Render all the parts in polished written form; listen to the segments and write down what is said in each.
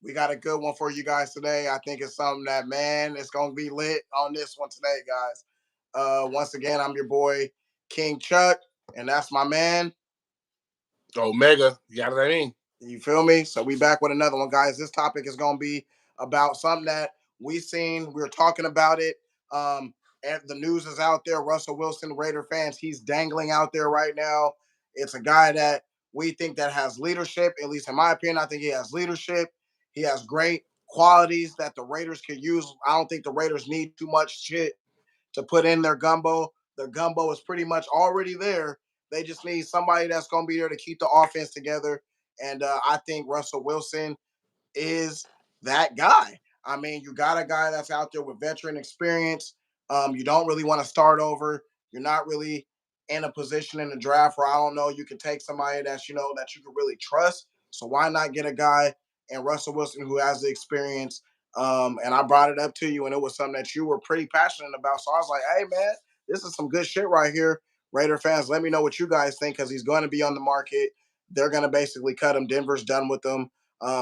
We got a good one for you guys today. I think it's something that, man, it's going to be lit on this one today, guys. Once again, I'm your boy, King Chuck, and that's my man. Omega, you got what I mean? You feel me? So we back with another one, guys. This topic is going to be about something that we seen. We are talking about it. And the news is out there. Russell Wilson, Raider fans, he's dangling out there right now. It's a guy that we think that has leadership. At least in my opinion, I think he has leadership. He has great qualities that the Raiders could use. I don't think the Raiders need too much shit to put in their gumbo. Their gumbo is pretty much already there. They just need somebody that's going to be there to keep the offense together. And I think Russell Wilson is that guy. I mean, you got a guy that's out there with veteran experience. You don't really want to start over. You're not really in a position in the draft where I don't know you can take somebody that's that you can really trust. So why not get a guy and Russell Wilson who has the experience? And I brought it up to you, and it was something that you were pretty passionate about. So I was like, hey man, this is some good shit right here. Raider fans, let me know what you guys think because he's going to be on the market. They're going to basically cut him. Denver's done with him.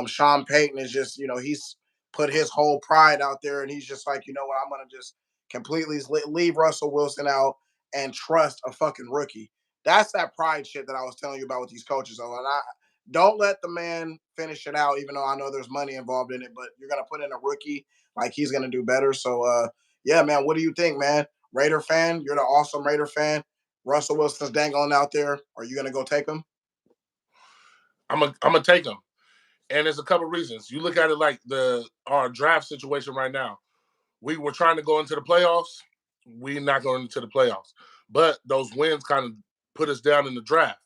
Sean Payton is just, he's put his whole pride out there, and he's just like, you know what, I'm gonna just completely leave Russell Wilson out and trust a fucking rookie. That's that pride shit that I was telling you about with these coaches. And I don't let the man finish it out, even though I know there's money involved in it. But you're gonna put in a rookie, like he's gonna do better. So, yeah, man, what do you think, man? Raider fan, you're the awesome Raider fan. Russell Wilson's dangling out there. Are you gonna go take him? I'm gonna take him. And there's a couple of reasons. You look at it like our draft situation right now. We were trying to go into the playoffs. We're not going into the playoffs. But those wins kind of put us down in the draft.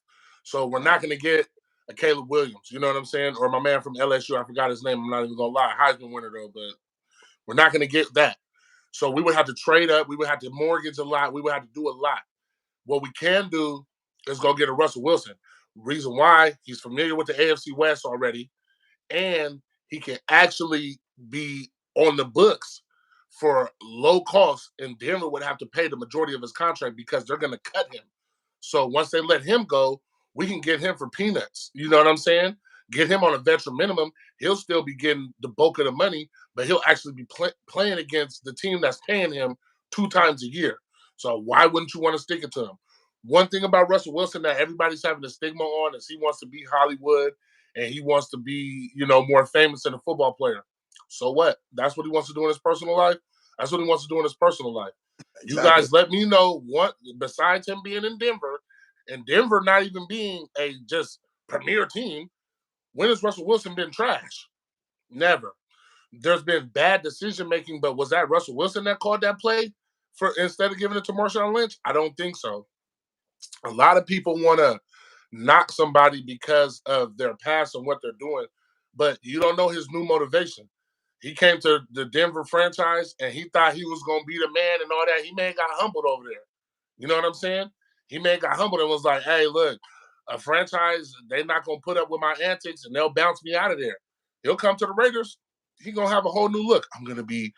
So we're not going to get a Caleb Williams, you know what I'm saying? Or my man from LSU, I forgot his name. I'm not even going to lie. Heisman winner, though. But we're not going to get that. So we would have to trade up. We would have to mortgage a lot. We would have to do a lot. What we can do is go get a Russell Wilson. Reason why, he's familiar with the AFC West already, and he can actually be on the books for low cost, and Denver would have to pay the majority of his contract because they're going to cut him. So once they let him go, we can get him for peanuts. You know what I'm saying? Get him on a veteran minimum. He'll still be getting the bulk of the money, but he'll actually be playing against the team that's paying him 2 times a year. So why wouldn't you want to stick it to him? One thing about Russell Wilson that everybody's having a stigma on is he wants to be Hollywood and he wants to be, more famous than a football player. So what? That's what he wants to do in his personal life. That's what he wants to do in his personal life. You Exactly. guys let me know what, besides him being in Denver, and Denver not even being a just premier team, when has Russell Wilson been trash? Never. There's been bad decision making, but was that Russell Wilson that called that play for instead of giving it to Marshawn Lynch? I don't think so. A lot of people want to knock somebody because of their past and what they're doing, but you don't know his new motivation. He came to the Denver franchise and he thought he was going to be the man and all that. He may have got humbled over there. You know what I'm saying? He may have got humbled and was like, hey, look, a franchise, they're not going to put up with my antics and they'll bounce me out of there. He'll come to the Raiders. He's going to have a whole new look. I'm going to be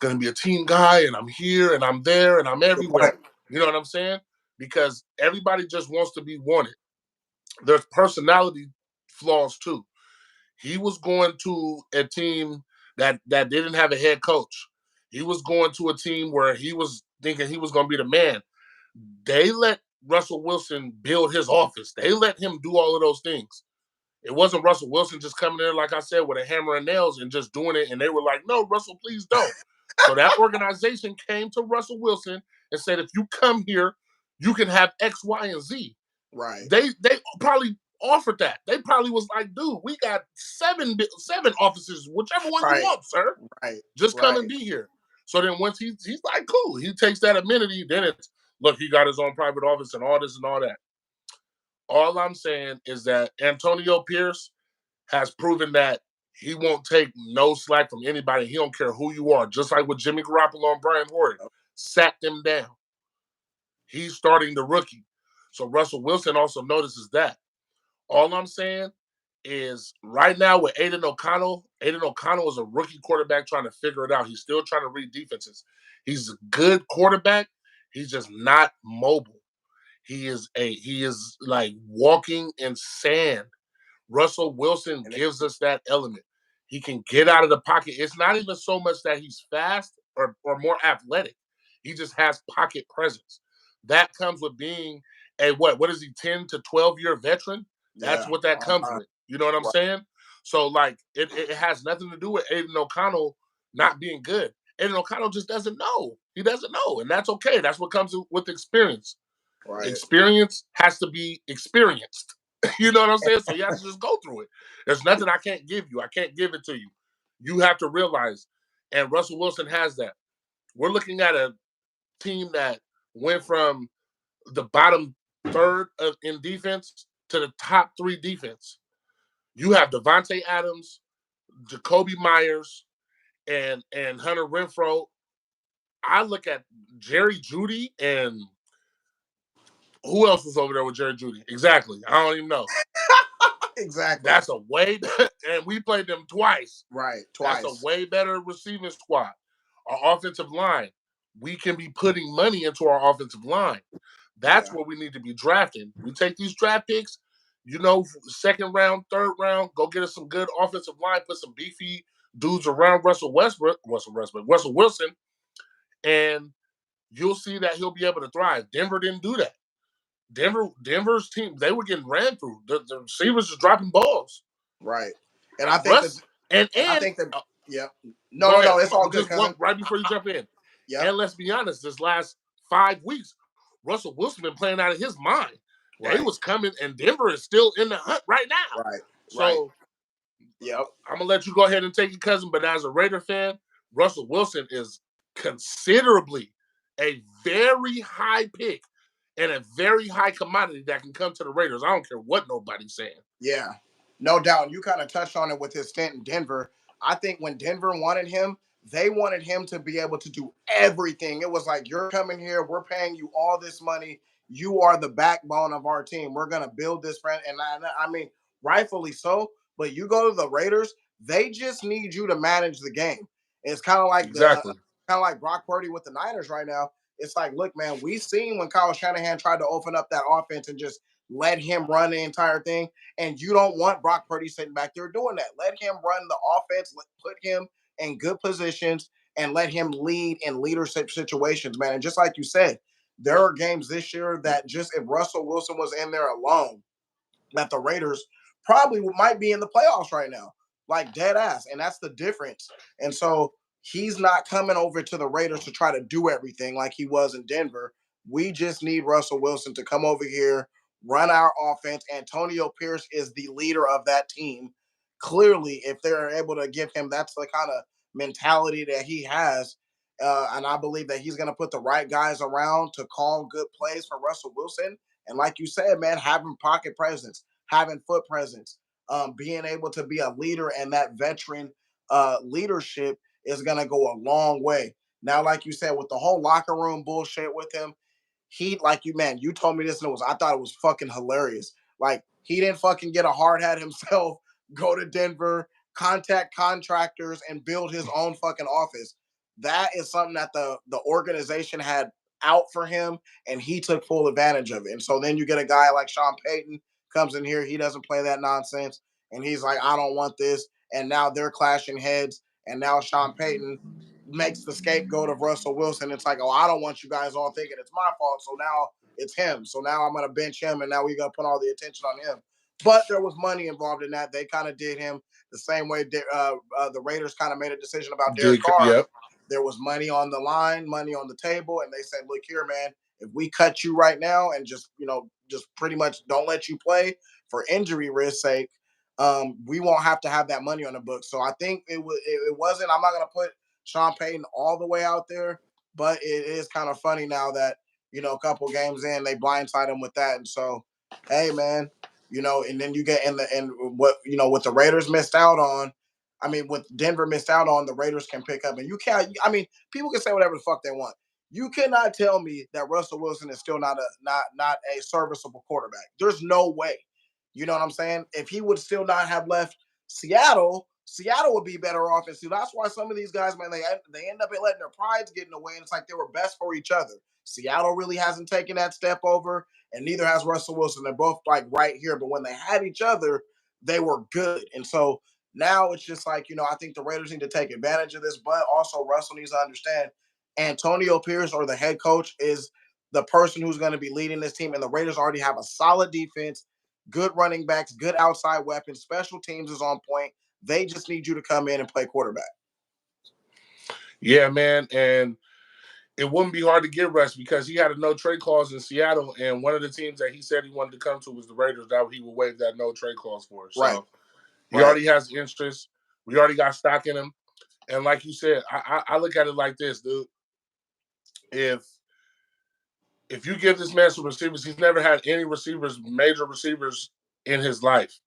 a team guy and I'm here and I'm there and I'm Good point. everywhere. You know what I'm saying? Because everybody just wants to be wanted. There's personality flaws too. He was going to a team that didn't have a head coach. He was going to a team where he was thinking he was going to be the man. They let Russell Wilson build his office. They let him do all of those things. It wasn't Russell Wilson just coming there, like I said, with a hammer and nails and just doing it. And they were like, no, Russell, please don't. So that organization came to Russell Wilson and said, if you come here, you can have X, Y, and Z. Right. They probably offered that. They probably was like, dude, we got seven offices, whichever one you Right. want, sir. Right. Just come and Right. be here. So then once he's like, cool. He takes that amenity, then it's look, he got his own private office and all this and all that. All I'm saying is that Antonio Pierce has proven that he won't take no slack from anybody. He don't care who you are. Just like with Jimmy Garoppolo and Brian Hoyer, sat them down. He's starting the rookie. So Russell Wilson also notices that. All I'm saying is right now with Aiden O'Connell is a rookie quarterback trying to figure it out. He's still trying to read defenses. He's a good quarterback. He's just not mobile. He is like walking in sand. Russell Wilson And gives us that element. He can get out of the pocket. It's not even so much that he's fast or more athletic. He just has pocket presence. That comes with being a what is he, 10 to 12-year veteran? That's Yeah. what that comes with. You know what I'm Right. saying? So, like, it has nothing to do with Aiden O'Connell not being good. Aiden O'Connell just doesn't know. He doesn't know, and that's okay. That's what comes with experience. Right. Experience has to be experienced. You know what I'm saying? So you have to just go through it. There's nothing I can't give you. I can't give it to you. You have to realize, and Russell Wilson has that. We're looking at a team that went from the bottom third in defense to the top 3 defense. You have Devontae Adams, Jacoby Myers, and Hunter Renfrow. I look at Jerry Jeudy, and who else was over there with Jerry Jeudy? Exactly. I don't even know. Exactly. That's a way, and we played them twice. Right. Twice. That's a way better receiving squad. Our offensive line, we can be putting money into our offensive line. That's where we need to be drafting. We take these draft picks, second round, third round, go get us some good offensive line, put some beefy dudes around Russell Wilson, and you'll see that he'll be able to thrive. Denver didn't do that. Denver's team, they were getting ran through. The receivers just dropping balls. Right. And I think I think that yeah. No, it's all good. Just right before you jump in. Yeah. And let's be honest, this last 5 weeks, Russell Wilson been playing out of his mind. Right. They was coming, and Denver is still in the hunt right now. Right. So, yep. I'm gonna let you go ahead and take your cousin. But as a Raider fan, Russell Wilson is considerably a very high pick and a very high commodity that can come to the Raiders. I don't care what nobody's saying. Yeah, no doubt. You kind of touched on it with his stint in Denver. I think when Denver wanted him, they wanted him to be able to do everything. It was like, you're coming here, we're paying you all this money. You are the backbone of our team. We're going to build this friend. And I mean, rightfully so. But you go to the Raiders, they just need you to manage the game. It's kind of like exactly. Kind of like Brock Purdy with the Niners right now. It's like, look, man, we've seen when Kyle Shanahan tried to open up that offense and just let him run the entire thing. And you don't want Brock Purdy sitting back there doing that. Let him run the offense, put him in good positions, and let him lead in leadership situations, man. And just like you said, there are games this year that just if Russell Wilson was in there alone, that the Raiders probably might be in the playoffs right now, like dead ass. And that's the difference. And so he's not coming over to the Raiders to try to do everything like he was in Denver. We just need Russell Wilson to come over here, run our offense. Antonio Pierce is the leader of that team. Clearly, if they're able to give him, that's the kind of mentality that he has. And I believe that he's going to put the right guys around to call good plays for Russell Wilson. And like you said, man, having pocket presence, having foot presence, being able to be a leader and that veteran leadership is going to go a long way. Now, like you said, with the whole locker room bullshit with him, you told me this and I thought it was fucking hilarious. Like, he didn't fucking get a hard hat himself, go to Denver, contact contractors, and build his own fucking office. That is something that the organization had out for him, and he took full advantage of it. And so then you get a guy like Sean Payton comes in here, he doesn't play that nonsense, and he's like, I don't want this. And now they're clashing heads, and now Sean Payton makes the scapegoat of Russell Wilson. It's like, oh, I don't want you guys all thinking it's my fault. So now it's him. So now I'm going to bench him, and now we're going to put all the attention on him. But there was money involved in that. They kind of did him the same way the Raiders kind of made a decision about Derek Carr. Yep. There was money on the line, money on the table, and they said, look here, man, if we cut you right now and just pretty much don't let you play for injury risk's sake, we won't have to have that money on the books. So I think it wasn't, I'm not going to put Sean Payton all the way out there, but it is kind of funny now that, a couple games in, they blindside him with that. And so, hey, man, and then you get what the Raiders missed out on. I mean, what Denver missed out on, the Raiders can pick up. And you can't, I mean, people can say whatever the fuck they want. You cannot tell me that Russell Wilson is still not a serviceable quarterback. There's no way. You know what I'm saying? If he would still not have left Seattle would be better off. And so that's why some of these guys, man, they end up letting their prides get in the way. And it's like they were best for each other. Seattle really hasn't taken that step over, and neither has Russell Wilson. They're both like right here. But when they had each other, they were good. And so Now it's just like, I think the Raiders need to take advantage of this, but also Russell needs to understand Antonio Pierce, or the head coach, is the person who's going to be leading this team. And the Raiders already have a solid defense, good running backs, good outside weapons, special teams is on point. They just need you to come in and play quarterback. Yeah, man. And it wouldn't be hard to get Russ because he had a no trade clause in Seattle, and one of the teams that he said he wanted to come to was the Raiders. That he would waive that no trade clause for. So he already has interest. We already got stock in him, and like you said, I look at it like this, dude. If you give this man some receivers, he's never had any major receivers in his life,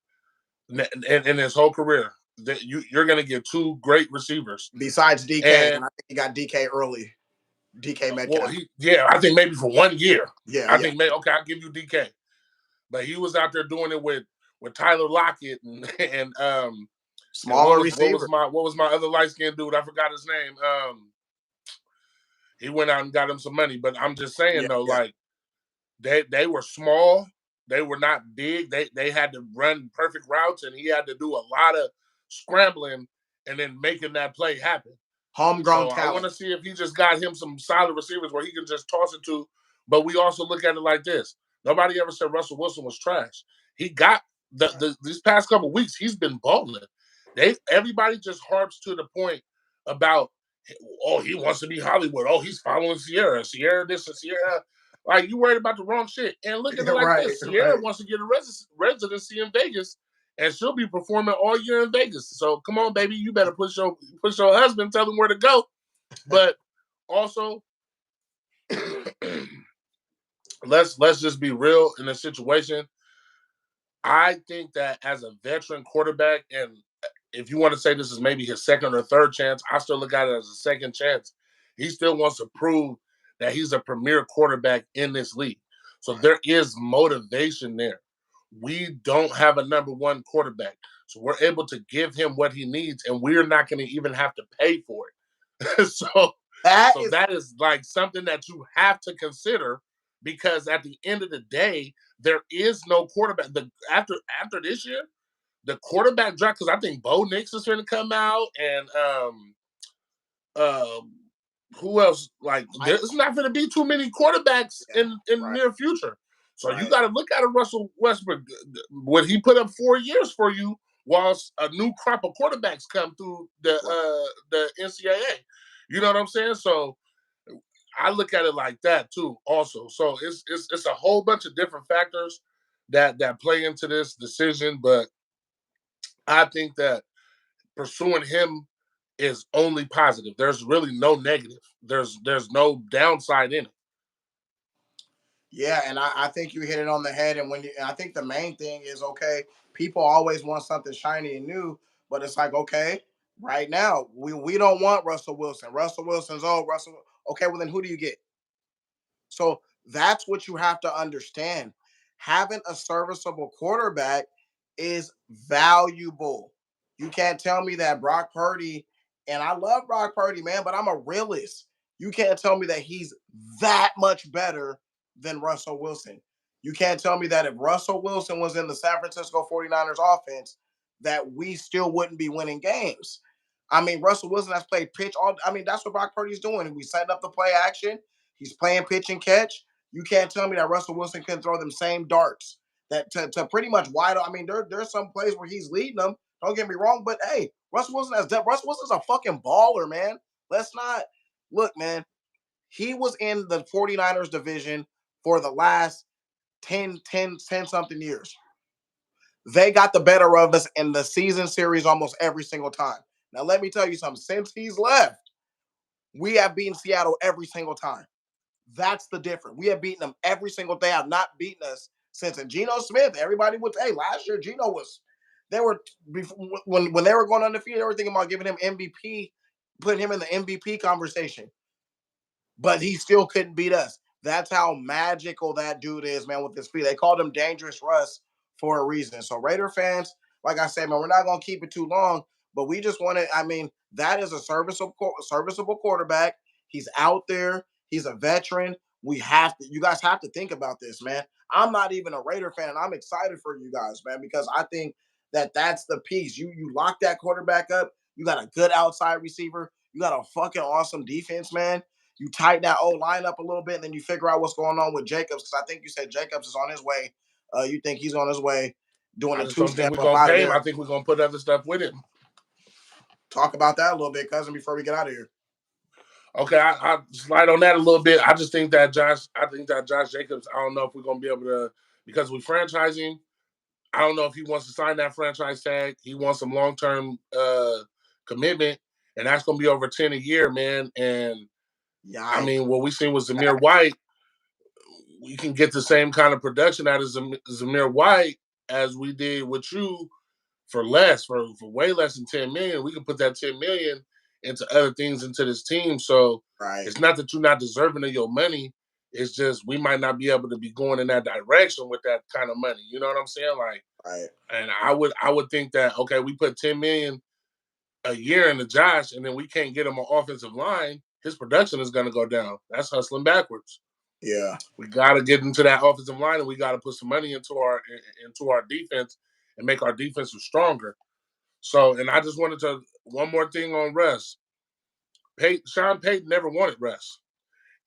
in his whole career. That you're going to get two great receivers besides DK, and I think he got DK early. DK Metcalf. Well, I think maybe for 1 year. Yeah, I think okay, I'll give you DK, but he was out there doing it with Tyler Lockett and smaller receiver. What was my other light skinned dude? I forgot his name. He went out and got him some money, but I'm just saying like they were small, they were not big. They had to run perfect routes, and he had to do a lot of scrambling and then making that play happen. Homegrown talent. I want to see if he just got him some solid receivers where he can just toss it to. But we also look at it like this: nobody ever said Russell Wilson was trash. He got these past couple of weeks, he's been balling. Everybody just harps to the point about, oh, he wants to be Hollywood. Oh, he's following Sierra this and Sierra. Like, you worried about the wrong shit. And look at it like this: Sierra wants to get a residency in Vegas, and she'll be performing all year in Vegas. So come on, baby, you better push your husband, tell him where to go. But also, let's just be real in this situation. I think that as a veteran quarterback, and if you want to say this is maybe his second or third chance, I still look at it as a second chance. He still wants to prove that he's a premier quarterback in this league. So there is motivation there. We don't have a number one quarterback. So we're able to give him what he needs, and we're not going to even have to pay for it. so that is like something that you have to consider, because at the end of the day, there is no quarterback. After this year, the quarterback draft, because I think Bo Nix is going to come out, and who else? Like, there's not going to be too many quarterbacks in the near future. So you got to look at Russell Westbrook. Would he put up 4 years for you whilst a new crop of quarterbacks come through the NCAA? You know what I'm saying? So I look at it like that too. Also, so it's a whole bunch of different factors that play into this decision, but I think that pursuing him is only positive. There's really no negative. There's no downside in it. Yeah, and I think you hit it on the head. And I think the main thing is, okay, people always want something shiny and new, but it's like, okay, right now we don't want Russell Wilson. Russell Wilson's old. Okay, well then who do you get? So that's what you have to understand. Having a serviceable quarterback is valuable. You can't tell me that Brock Purdy, and I love Brock Purdy, man, but I'm a realist. You can't tell me that he's that much better than Russell Wilson. You can't tell me that if Russell Wilson was in the San Francisco 49ers offense, that we still wouldn't be winning games. I mean, Russell Wilson has played pitch all. I mean, that's what Brock Purdy's doing. We set up the play action. He's playing pitch and catch. You can't tell me that Russell Wilson can throw them same darts that to pretty much wide. I mean, there's some plays where he's leading them. Don't get me wrong, but hey, Russell Wilson's a fucking baller, man. Let's not look, man. He was in the 49ers division for the last 10 something years. They got the better of us in the season series almost every single time. Now, let me tell you something. Since he's left, we have beaten Seattle every single time. That's the difference. We have beaten them every single day. Have not beaten us since. And Geno Smith, everybody would say last year Geno was. They were when they were going undefeated, they were thinking about giving him MVP, putting him in the MVP conversation. But he still couldn't beat us. That's how magical that dude is, man, with his feet. They called him Dangerous Russ for a reason. So Raider fans, like I said, man, we're not going to keep it too long, but we just want to, I mean, that is a serviceable quarterback. He's out there. He's a veteran. You guys have to think about this, man. I'm not even a Raider fan, and I'm excited for you guys, man, because I think that's the piece. You lock that quarterback up. You got a good outside receiver. You got a fucking awesome defense, man. You tighten that O line up a little bit, and then you figure out what's going on with Jacobs. Because I think you said Jacobs is on his way. You think he's on his way doing I a just don't think two-step we're up gonna out of pay him. there. I think we're gonna put other stuff with him. Talk about that a little bit, cousin, before we get out of here. Okay, I slide on that a little bit. I just think that Josh Jacobs, I don't know if we're gonna be able to, because we franchising. I don't know if he wants to sign that franchise tag. He wants some long-term commitment, and that's gonna be over 10 a year, man. And I mean, what we seen with Zamir White, we can get the same kind of production out of Zamir White as we did with you for way less than 10 million. We can put that 10 million into other things into this team. So it's not that you're not deserving of your money. It's just we might not be able to be going in that direction with that kind of money. You know what I'm saying? And I would think that, okay, we put 10 million a year into Josh, and then we can't get him an offensive line. His production is going to go down. That's hustling backwards. Yeah, we got to get into that offensive line, and we got to put some money into our defense and make our defense stronger. So, and I just wanted to one more thing on Russ. Sean Payton never wanted Russ,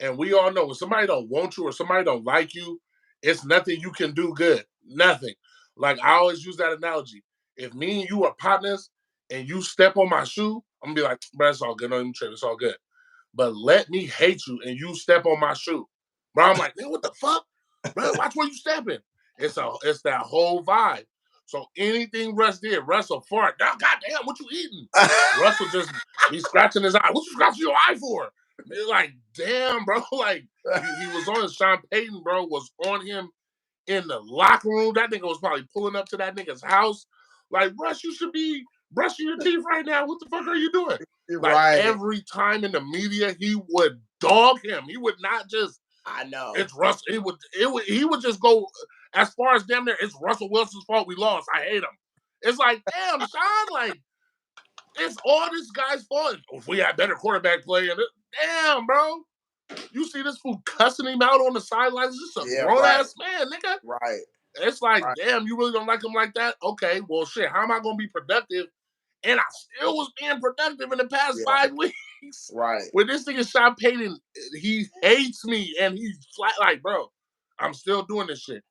and we all know when somebody don't want you or somebody don't like you, it's nothing you can do good. Nothing. Like I always use that analogy. If me and you are partners and you step on my shoe, I'm gonna be like, bro, it's all good. Don't even trip. It's all good. But let me hate you and you step on my shoe. Bro, I'm like, man, what the fuck? Bro, watch where you stepping. It's that whole vibe. So anything Russ did, Russ will fart. Now, goddamn, what you eating? Russ will just be scratching his eye. What you scratching your eye for? They're like, damn, bro. Like, he was on his Sean Payton, bro, was on him in the locker room. That nigga was probably pulling up to that nigga's house. Like, Russ, you should be brushing your teeth right now. What the fuck are you doing? Every time in the media, he would dog him. He would not just, I know. It's Russ. He would just go as far as damn near, it's Russell Wilson's fault we lost. I hate him. It's like, damn, Sean, like, it's all this guy's fault. If we had better quarterback play, and damn, bro. You see this fool cussing him out on the sidelines? This is a grown-ass man, nigga. Right. It's like, damn, you really don't like him like that? Okay, well, shit, how am I going to be productive? And I still was being productive in the past 5 weeks. Right. With this nigga Sean Payton, he hates me, and he's flat like, bro, I'm still doing this shit.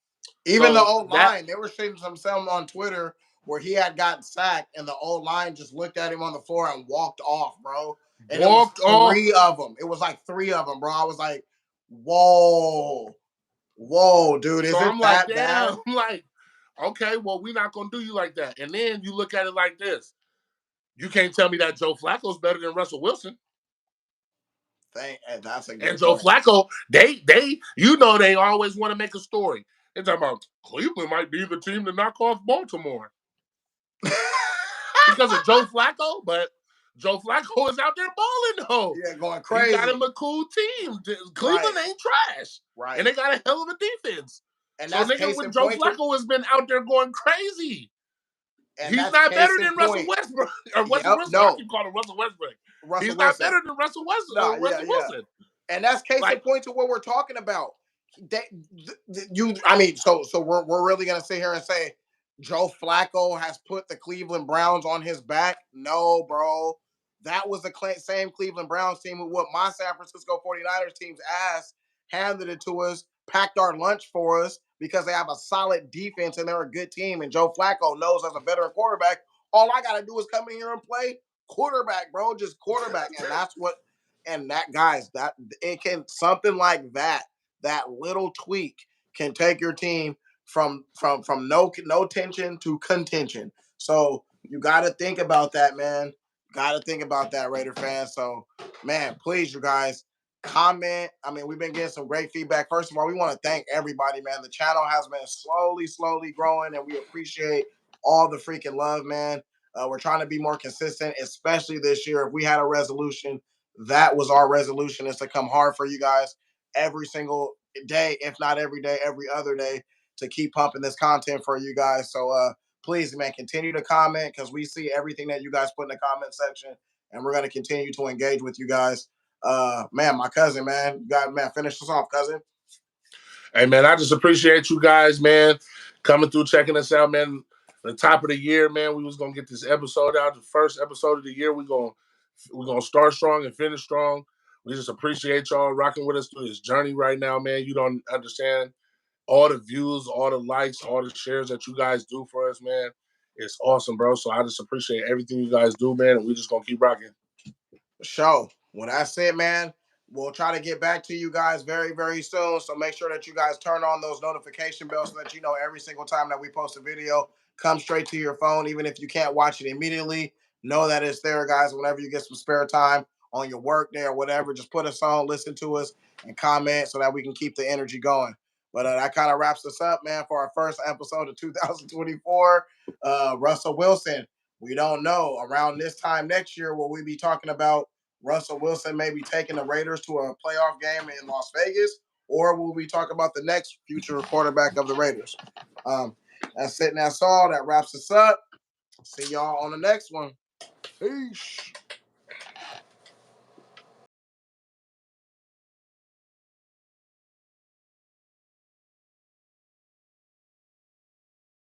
Even the old line, they were saying something on Twitter where he had gotten sacked, and the old line just looked at him on the floor and walked off, bro. And it was three of them. It was like 3 of them, bro. I was like, whoa, dude. Is it that bad? I'm like, okay, well, we're not going to do you like that. And then you look at it like this. You can't tell me that Joe Flacco's better than Russell Wilson. That's a good And Joe Flacco, they always want to make a story. They're talking about Cleveland might be the team to knock off Baltimore. Because of Joe Flacco, but Joe Flacco is out there balling, though. Yeah, going crazy. He got him a cool team. Cleveland ain't trash. Right. And they got a hell of a defense. And so nigga with Joe Flacco has been out there going crazy. And he's not better than Russell Westbrook. Or Russell Westbrook. I keep calling him Russell Westbrook. He's not better than Russell Wilson. And that's case in point to what we're talking about. So we're really gonna sit here and say Joe Flacco has put the Cleveland Browns on his back? No, bro. That was the same Cleveland Browns team who whooped my San Francisco 49ers team's ass, handed it to us, packed our lunch for us because they have a solid defense and they're a good team. And Joe Flacco knows as a veteran quarterback, all I got to do is come in here and play quarterback, bro. Just quarterback. And that's what, and that, guys, that it can, something like that little tweak can take your team from no tension to contention. So you got to think about that, man. Got to think about that, Raider fans. So, man, please, you guys, comment. I mean, we've been getting some great feedback. First of all, we want to thank everybody, man. The channel has been slowly growing, and we appreciate all the freaking love, man. We're trying to be more consistent, especially this year. If we had a resolution, that was our resolution, is to come hard for you guys every single day, if not every day, every other day, to keep pumping this content for you guys. So, please, man, continue to comment because we see everything that you guys put in the comment section, and we're going to continue to engage with you guys. Man, my cousin, man, finish us off, cousin. Hey, man, I just appreciate you guys, man, coming through, checking us out, man. the top of the year, man, we was gonna get this episode out. The first episode of the year, we're gonna start strong and finish strong. We just appreciate y'all rocking with us through this journey right now, man. You don't understand all the views, all the likes, all the shares that you guys do for us, man. It's awesome, bro. So I just appreciate everything you guys do, man, and we just gonna keep rocking. Show. Well, that's it, man. We'll try to get back to you guys very, very soon. So make sure that you guys turn on those notification bells so that you know every single time that we post a video, come straight to your phone. Even if you can't watch it immediately, know that it's there, guys. Whenever you get some spare time on your work day or whatever, just put us on, listen to us, and comment so that we can keep the energy going. But that kind of wraps us up, man, for our first episode of 2024. Russell Wilson. We don't know. Around this time next year, will we be talking about Russell Wilson maybe taking the Raiders to a playoff game in Las Vegas, or will we talk about the next future quarterback of the Raiders? That's it. And that's all. That wraps us up. See y'all on the next one. Peace.